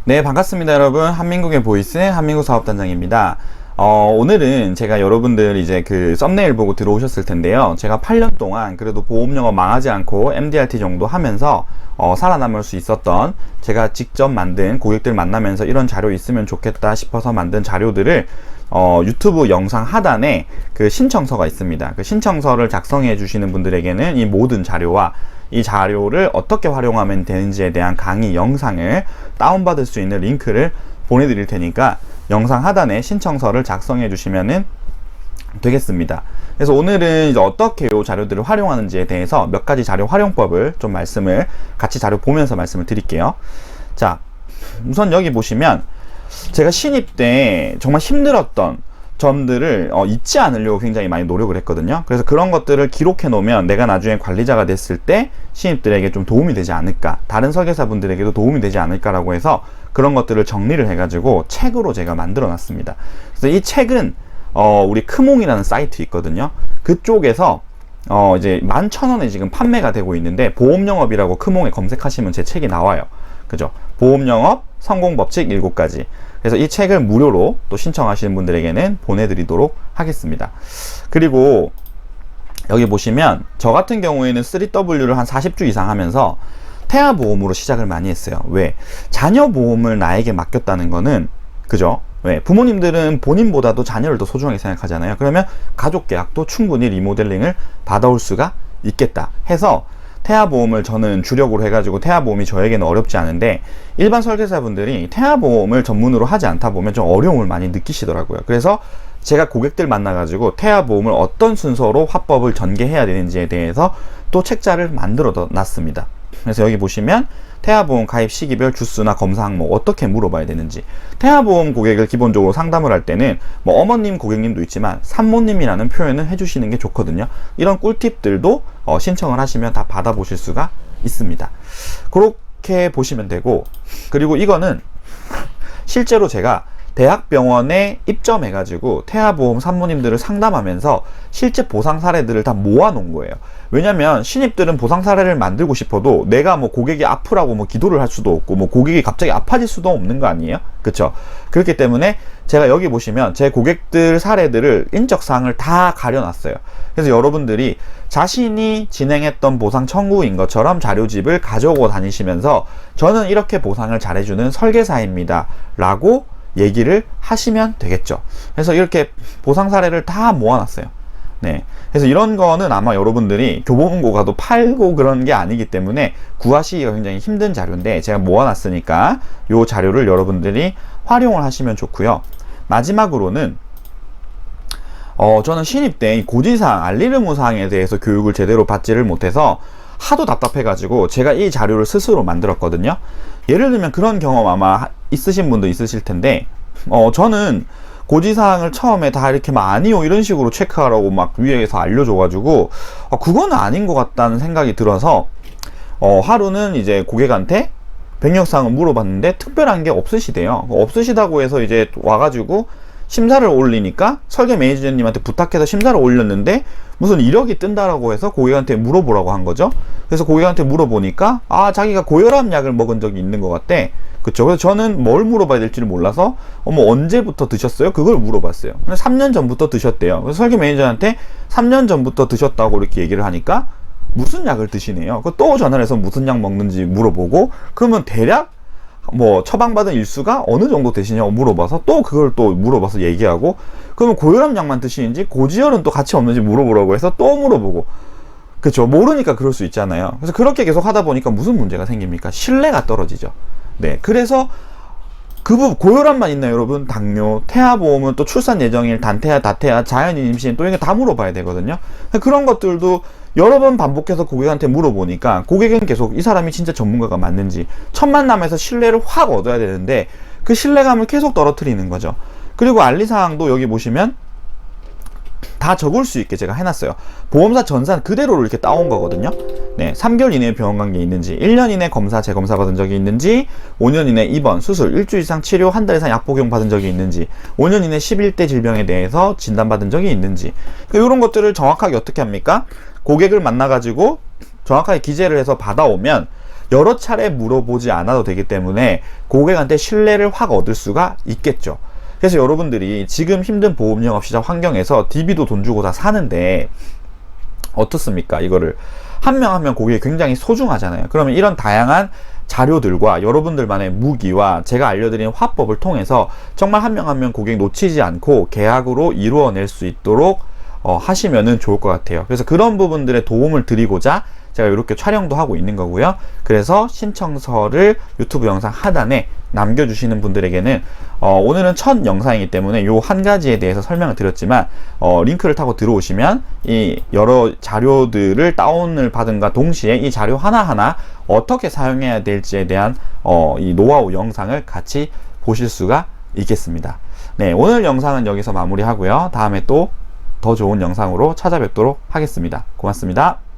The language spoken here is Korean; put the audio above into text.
네, 반갑습니다, 여러분. 한민국의 보이스, 한민국 사업단장입니다. 오늘은 제가 여러분들 이제 그 썸네일 보고 들어오셨을 텐데요. 제가 8년 동안 그래도 보험 영업 망하지 않고 MDRT 정도 하면서 살아남을 수 있었던 제가 직접 만든 고객들 만나면서 이런 자료 있으면 좋겠다 싶어서 만든 자료들을 유튜브 영상 하단에 그 신청서가 있습니다. 그 신청서를 작성해 주시는 분들에게는 이 모든 자료와 이 자료를 어떻게 활용하면 되는지에 대한 강의 영상을 다운받을 수 있는 링크를 보내드릴 테니까 영상 하단에 신청서를 작성해 주시면 되겠습니다. 그래서 오늘은 이제 어떻게 이 자료들을 활용하는지에 대해서 몇 가지 자료 활용법을 좀 같이 자료 보면서 말씀을 드릴게요. 자, 우선 여기 보시면 제가 신입 때 정말 힘들었던 점들을 잊지 않으려고 굉장히 많이 노력을 했거든요. 그래서 그런 것들을 기록해 놓으면 내가 나중에 관리자가 됐을 때 신입들에게 좀 도움이 되지 않을까, 다른 설계사분들에게도 도움이 되지 않을까라고 해서 그런 것들을 정리를 해가지고 책으로 제가 만들어 놨습니다. 그래서 이 책은 우리 크몽이라는 사이트 있거든요. 그쪽에서 이제 11,000원에 지금 판매가 되고 있는데, 보험영업이라고 크몽에 검색하시면 제 책이 나와요. 그죠? 보험영업 성공법칙 7가지. 그래서 이 책을 무료로 또 신청하시는 분들에게는 보내드리도록 하겠습니다. 그리고 여기 보시면 저 같은 경우에는 3W를 한 40주 이상 하면서 태아보험으로 시작을 많이 했어요. 왜? 자녀 보험을 나에게 맡겼다는 거는, 그죠? 왜? 부모님들은 본인보다도 자녀를 더 소중하게 생각하잖아요. 그러면 가족 계약도 충분히 리모델링을 받아올 수가 있겠다 해서 태아보험을 저는 주력으로 해가지고, 태아보험이 저에게는 어렵지 않은데 일반 설계사분들이 태아보험을 전문으로 하지 않다 보면 좀 어려움을 많이 느끼시더라고요. 그래서 제가 고객들 만나가지고 태아보험을 어떤 순서로 화법을 전개해야 되는지에 대해서 또 책자를 만들어 놨습니다. 그래서 여기 보시면 태아보험 가입 시기별 주수나 검사 항목 어떻게 물어봐야 되는지, 태아보험 고객을 기본적으로 상담을 할 때는 뭐 어머님 고객님도 있지만 산모님이라는 표현을 해주시는 게 좋거든요. 이런 꿀팁들도 신청을 하시면 다 받아보실 수가 있습니다. 그렇게 보시면 되고, 그리고 이거는 실제로 제가 대학병원에 입점해가지고 태아보험 산모님들을 상담하면서 실제 보상 사례들을 다 모아놓은 거예요. 왜냐면 신입들은 보상 사례를 만들고 싶어도 내가 뭐 고객이 아프라고 뭐 기도를 할 수도 없고, 뭐 고객이 갑자기 아파질 수도 없는 거 아니에요? 그쵸? 그렇기 때문에 제가 여기 보시면 제 고객들 사례들을 인적사항을 다 가려놨어요. 그래서 여러분들이 자신이 진행했던 보상 청구인 것처럼 자료집을 가져오고 다니시면서 저는 이렇게 보상을 잘해주는 설계사입니다 라고 얘기를 하시면 되겠죠. 그래서 이렇게 보상 사례를 다 모아놨어요. 네. 그래서 이런 거는 아마 여러분들이 교보문고 가도 팔고 그런 게 아니기 때문에 구하시기가 굉장히 힘든 자료인데 제가 모아놨으니까 이 자료를 여러분들이 활용을 하시면 좋고요. 마지막으로는 저는 신입 때 고지사항, 알리르무사항에 대해서 교육을 제대로 받지를 못해서 하도 답답해가지고 제가 이 자료를 스스로 만들었거든요. 예를 들면 그런 경험 아마 있으신 분도 있으실 텐데, 저는 고지사항을 처음에 다 이렇게 막 아니요 이런 식으로 체크하라고 막 위에서 알려줘가지고 그건 아닌 것 같다는 생각이 들어서 하루는 이제 고객한테 백력사항을 물어봤는데 특별한 게 없으시대요. 없으시다고 해서 이제 와가지고 심사를 올리니까 설계 매니저님한테 부탁해서 심사를 올렸는데 무슨 이력이 뜬다라고 해서 고객한테 물어보라고 한 거죠. 그래서 고객한테 물어보니까 자기가 고혈압 약을 먹은 적이 있는 것 같대. 그쵸? 그래서 저는 뭘 물어봐야 될지를 몰라서 언제부터 드셨어요? 그걸 물어봤어요. 3년 전부터 드셨대요. 그래서 설계 매니저한테 3년 전부터 드셨다고 이렇게 얘기를 하니까 무슨 약을 드시네요. 또 전화를 해서 무슨 약 먹는지 물어보고, 그러면 대략 뭐 처방받은 일수가 어느 정도 되시냐고 물어봐서 또 그걸 또 물어봐서 얘기하고, 그러면 고혈압 약만 드시는지 고지혈은 또 같이 없는지 물어보라고 해서 또 물어보고. 그쵸? 모르니까 그럴 수 있잖아요. 그래서 그렇게 계속 하다 보니까 무슨 문제가 생깁니까? 신뢰가 떨어지죠. 네. 그래서 고혈압만 있나요, 여러분? 당뇨, 태아보험은 또 출산 예정일, 단태아, 다태아, 자연인 임신, 또 이게 다 물어봐야 되거든요. 그런 것들도 여러 번 반복해서 고객한테 물어보니까 고객은 계속 이 사람이 진짜 전문가가 맞는지, 첫 만남에서 신뢰를 확 얻어야 되는데 그 신뢰감을 계속 떨어뜨리는 거죠. 그리고 알리사항도 여기 보시면 다 적을 수 있게 제가 해놨어요. 보험사 전산 그대로 이렇게 따온 거거든요. 네, 3개월 이내에 병원 간 게 있는지, 1년 이내 검사, 재검사 받은 적이 있는지, 5년 이내 입원, 수술, 일주일 이상 치료, 한 달 이상 약 복용 받은 적이 있는지, 5년 이내 11대 질병에 대해서 진단받은 적이 있는지, 이런 것들을 정확하게 어떻게 합니까? 고객을 만나가지고 정확하게 기재를 해서 받아오면 여러 차례 물어보지 않아도 되기 때문에 고객한테 신뢰를 확 얻을 수가 있겠죠. 그래서 여러분들이 지금 힘든 보험 영업 시장 환경에서 DB도 돈 주고 다 사는데 어떻습니까? 이거를 한 명 한 명 고객이 굉장히 소중하잖아요. 그러면 이런 다양한 자료들과 여러분들만의 무기와 제가 알려드린 화법을 통해서 정말 한 명 한 명 고객 놓치지 않고 계약으로 이루어낼 수 있도록 하시면은 좋을 것 같아요. 그래서 그런 부분들에 도움을 드리고자 제가 이렇게 촬영도 하고 있는 거고요. 그래서 신청서를 유튜브 영상 하단에 남겨주시는 분들에게는 오늘은 첫 영상이기 때문에 요 한 가지에 대해서 설명을 드렸지만 링크를 타고 들어오시면 이 여러 자료들을 다운을 받은과 동시에 이 자료 하나하나 어떻게 사용해야 될지에 대한 이 노하우 영상을 같이 보실 수가 있겠습니다. 네, 오늘 영상은 여기서 마무리하고요. 다음에 또 더 좋은 영상으로 찾아뵙도록 하겠습니다. 고맙습니다.